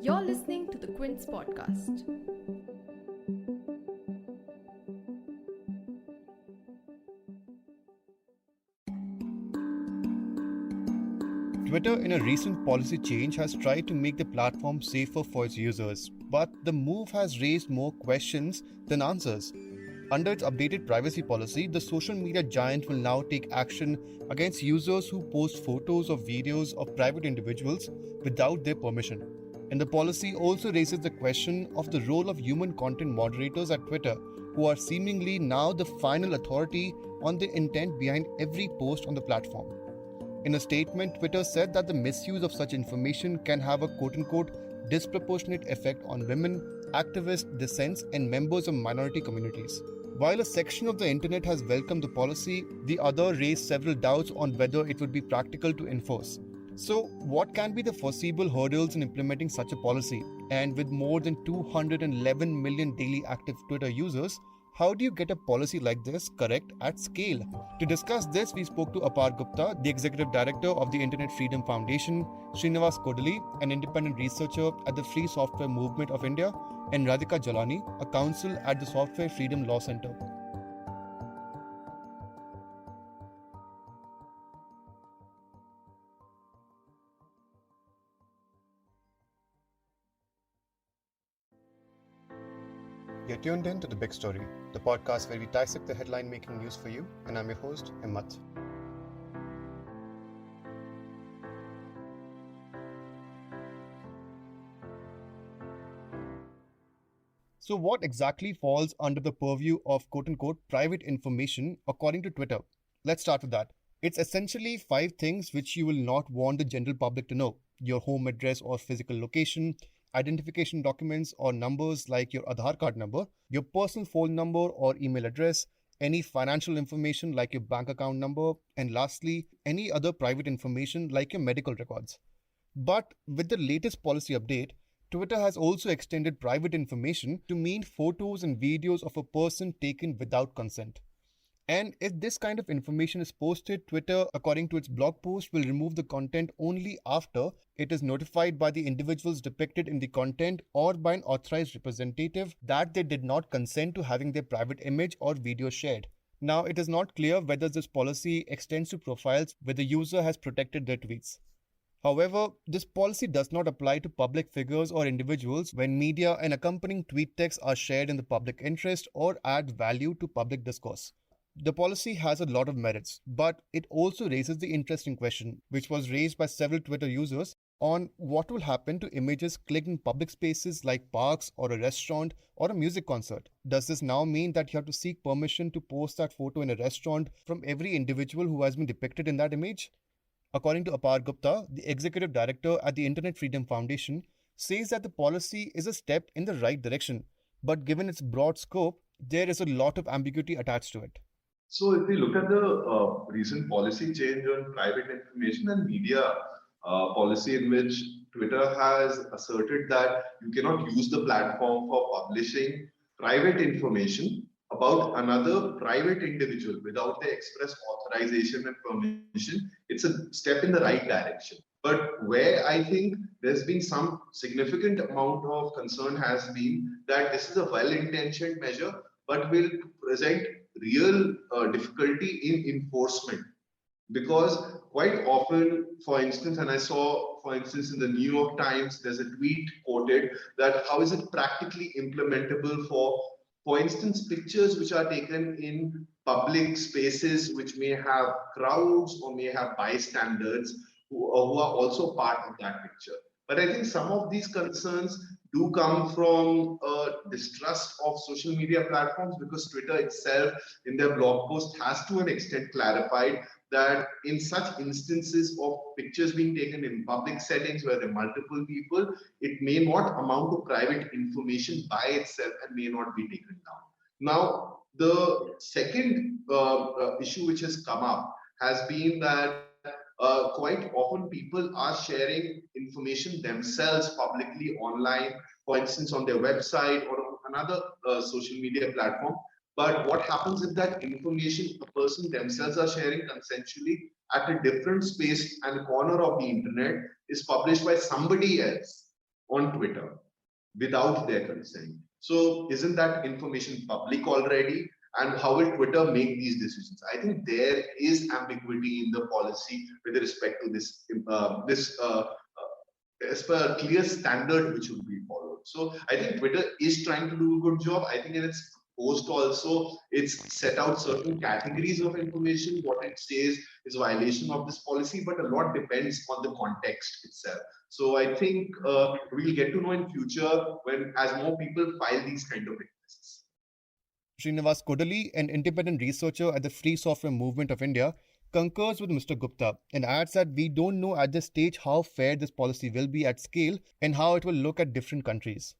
You're listening to the Quint's podcast. Twitter, in a recent policy change, has tried to make the platform safer for its users, but the move has raised more questions than answers. Under its updated privacy policy, the social media giant will now take action against users who post photos or videos of private individuals without their permission. And the policy also raises the question of the role of human content moderators at Twitter, who are seemingly now the final authority on the intent behind every post on the platform. In a statement, Twitter said that the misuse of such information can have a quote-unquote disproportionate effect on women, activists, dissents, and members of minority communities. While a section of the internet has welcomed the policy, the other raised several doubts on whether it would be practical to enforce. So, what can be the foreseeable hurdles in implementing such a policy? And with more than 211 million daily active Twitter users, how do you get a policy like this correct at scale? To discuss this, we spoke to Apar Gupta, the Executive Director of the Internet Freedom Foundation, Srinivas Kodali, an independent researcher at the Free Software Movement of India, and Radhika Jhalani, a counsel at the Software Freedom Law Center. You're tuned in to The Big Story, the podcast where we dissect the headline making news for you, and I'm your host, Himmat. So, what exactly falls under the purview of quote unquote private information according to Twitter? Let's start with that. It's essentially 5 things which you will not want the general public to know: your home address or physical location, identification documents or numbers like your Aadhaar card number, your personal phone number or email address, any financial information like your bank account number, and lastly, any other private information like your medical records. But with the latest policy update, Twitter has also extended private information to mean photos and videos of a person taken without consent. And if this kind of information is posted, Twitter, according to its blog post, will remove the content only after it is notified by the individuals depicted in the content or by an authorized representative that they did not consent to having their private image or video shared. Now, it is not clear whether this policy extends to profiles where the user has protected their tweets. However, this policy does not apply to public figures or individuals when media and accompanying tweet texts are shared in the public interest or add value to public discourse. The policy has a lot of merits, but it also raises the interesting question, which was raised by several Twitter users, on what will happen to images clicked in public spaces like parks or a restaurant or a music concert. Does this now mean that you have to seek permission to post that photo in a restaurant from every individual who has been depicted in that image? According to Apar Gupta, the executive director at the Internet Freedom Foundation, says that the policy is a step in the right direction, but given its broad scope, there is a lot of ambiguity attached to it. So, if we look at the recent policy change on private information and media policy, in which Twitter has asserted that you cannot use the platform for publishing private information about another private individual without the express authorization and permission, it's a step in the right direction. But where I think there's been some significant amount of concern has been that this is a well-intentioned measure, but will present real difficulty in enforcement. Because quite often, for instance, and I saw, for instance, in the New York Times, there's a tweet quoted that how is it practically implementable for instance, pictures which are taken in public spaces which may have crowds or may have bystanders who are also part of that picture. But I think some of these concerns do come from distrust of social media platforms, because Twitter itself in their blog post has to an extent clarified that in such instances of pictures being taken in public settings where there are multiple people, it may not amount to private information by itself and may not be taken down. Now, the second issue which has come up has been that quite often people are sharing information themselves publicly online, for instance, on their website or on another social media platform. But what happens if that information a person themselves are sharing consensually at a different space and corner of the internet is published by somebody else on Twitter without their consent. So isn't that information public already? And how will Twitter make these decisions? I think there is ambiguity in the policy with respect to this, as per a clear standard which would be followed. So I think Twitter is trying to do a good job. I think in its post also, it's set out certain categories of information. What it says is violation of this policy, but a lot depends on the context itself. So I think we'll get to know in future when as more people file these kind of requests. Srinivas Kodali, an independent researcher at the Free Software Movement of India, concurs with Mr. Gupta and adds that we don't know at this stage how fair this policy will be at scale and how it will look at different countries.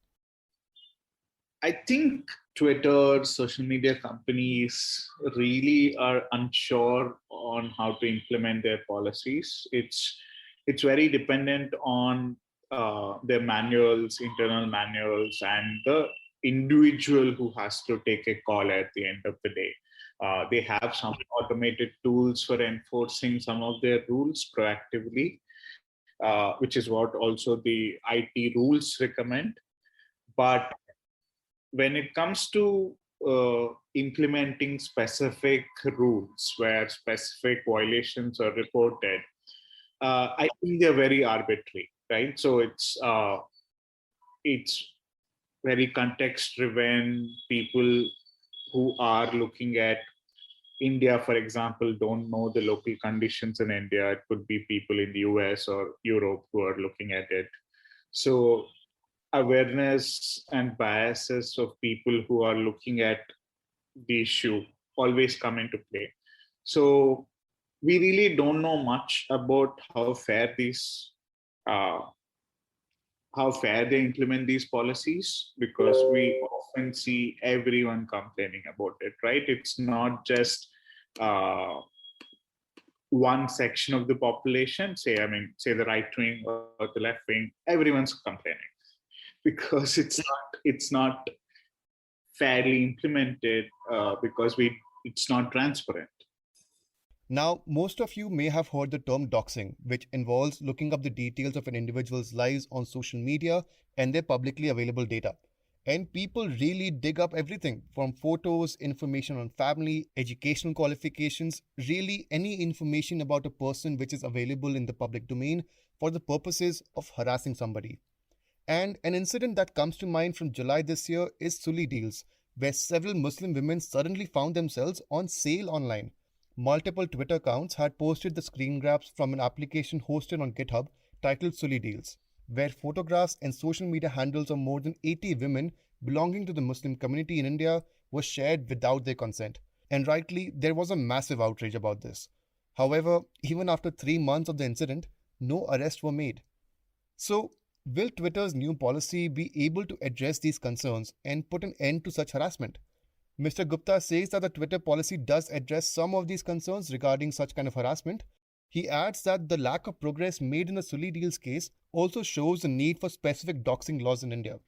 I think Twitter, social media companies really are unsure on how to implement their policies. It's very dependent on their manuals, internal manuals, and the individual who has to take a call at the end of the day. They have some automated tools for enforcing some of their rules proactively, which is what also the IT rules recommend. But when it comes to implementing specific rules where specific violations are reported, I think they're very arbitrary, right? So it's very context-driven. People who are looking at India, for example, don't know the local conditions in India. It could be people in the US or Europe who are looking at it. So awareness and biases of people who are looking at the issue always come into play. So we really don't know much about how fair they implement these policies, because we often see everyone complaining about it, right? It's not just one section of the population, say the right wing or the left wing, everyone's complaining because it's not fairly implemented, because it's not transparent. Now, most of you may have heard the term doxing, which involves looking up the details of an individual's lives on social media and their publicly available data. And people really dig up everything from photos, information on family, educational qualifications, really any information about a person which is available in the public domain for the purposes of harassing somebody. And an incident that comes to mind from July this year is Suli deals, where several Muslim women suddenly found themselves on sale online. Multiple Twitter accounts had posted the screen grabs from an application hosted on GitHub titled Suli Deals, where photographs and social media handles of more than 80 women belonging to the Muslim community in India were shared without their consent. And rightly, there was a massive outrage about this. However, even after 3 months of the incident, no arrests were made. So, will Twitter's new policy be able to address these concerns and put an end to such harassment? Mr. Gupta says that the Twitter policy does address some of these concerns regarding such kind of harassment. He adds that the lack of progress made in the Suli Deals case also shows the need for specific doxing laws in India.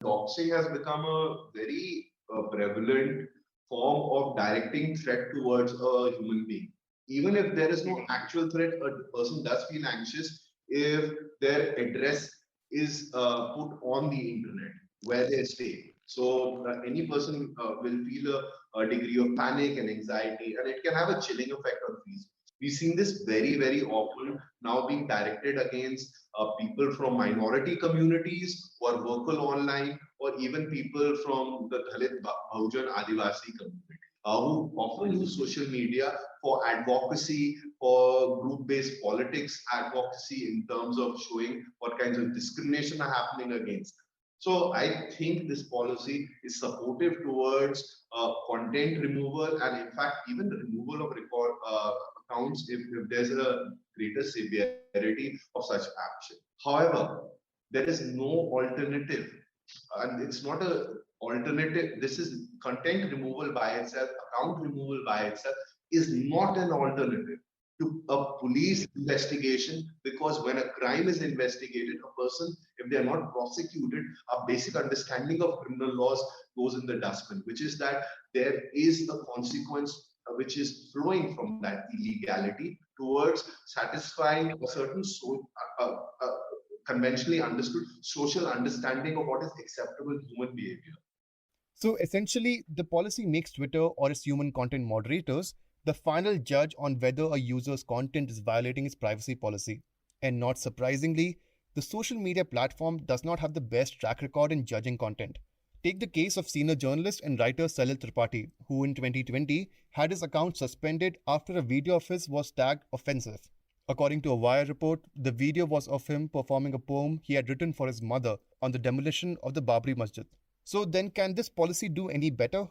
Doxing has become a very prevalent form of directing threat towards a human being. Even if there is no actual threat, a person does feel anxious if their address is put on the internet where they stay. So any person will feel a degree of panic and anxiety, and it can have a chilling effect on peace. We've seen this very, very often now being directed against people from minority communities who are vocal online, or even people from the Dalit Bahujan Adivasi community, who often use social media for advocacy, for group-based politics advocacy in terms of showing what kinds of discrimination are happening against them. So I think this policy is supportive towards content removal, and in fact, even the removal of record accounts if there's a greater severity of such action. However, there is no alternative, and it's not a alternative. This is content removal by itself, account removal by itself is not an alternative to a police investigation, because when a crime is investigated, a person, if they are not prosecuted, a basic understanding of criminal laws goes in the dustbin, which is that there is a consequence which is flowing from that illegality towards satisfying a certain conventionally understood social understanding of what is acceptable human behavior. So essentially, the policy makes Twitter or its human content moderators the final judge on whether a user's content is violating its privacy policy. And not surprisingly, the social media platform does not have the best track record in judging content. Take the case of senior journalist and writer Salil Tripathi, who in 2020 had his account suspended after a video of his was tagged offensive. According to a Wire report, the video was of him performing a poem he had written for his mother on the demolition of the Babri Masjid. So then, can this policy do any better?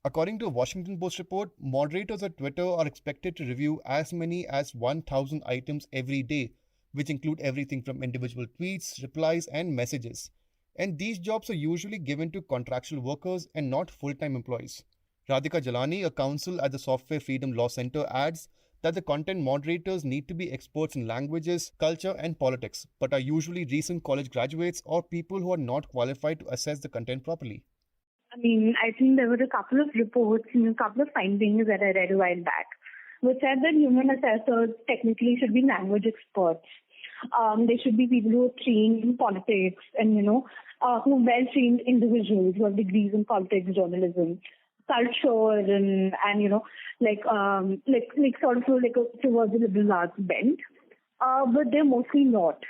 According to a Washington Post report, moderators at Twitter are expected to review as many as 1,000 items every day, which include everything from individual tweets, replies, and messages. And these jobs are usually given to contractual workers and not full-time employees. Radhika Jhalani, a counsel at the Software Freedom Law Center, adds that the content moderators need to be experts in languages, culture, and politics, but are usually recent college graduates or people who are not qualified to assess the content properly. I mean, I think there were a couple of reports and a couple of findings that I read a while back, which said that human assessors technically should be language experts. They should be people who are trained in politics and, who are well-trained individuals who have degrees in politics, journalism, culture, and sort of towards the liberal arts bent. But they're mostly not,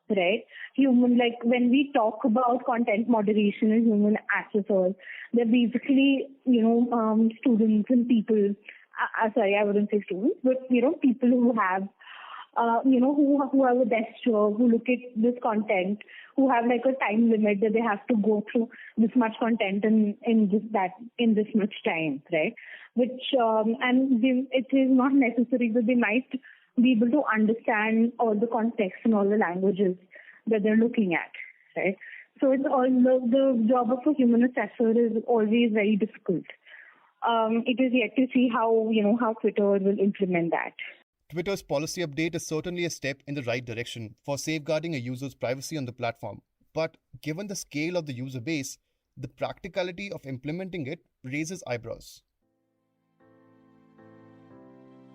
right? When we talk about content moderation and human assessors, they're basically, students and people. I wouldn't say students, but, people who have who have a desk job, who look at this content, who have like a time limit that they have to go through this much content in this much time, right? Which it is not necessary that they might be able to understand all the context and all the languages that they're looking at, right? So it's all the job of a human assessor is always very difficult. It is yet to see how Twitter will implement that. Twitter's policy update is certainly a step in the right direction for safeguarding a user's privacy on the platform. But given the scale of the user base, the practicality of implementing it raises eyebrows.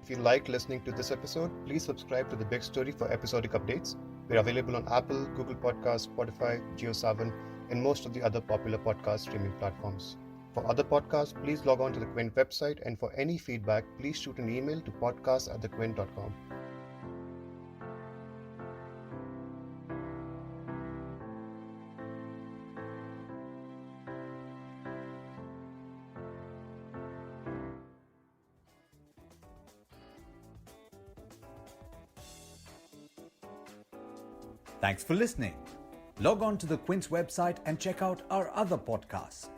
If you liked listening to this episode, please subscribe to The Big Story for episodic updates. We're available on Apple, Google Podcasts, Spotify, JioSaavn, and most of the other popular podcast streaming platforms. For other podcasts, please log on to the Quint website, and for any feedback, please shoot an email to podcast@thequint.com. Thanks for listening. Log on to the Quint's website and check out our other podcasts.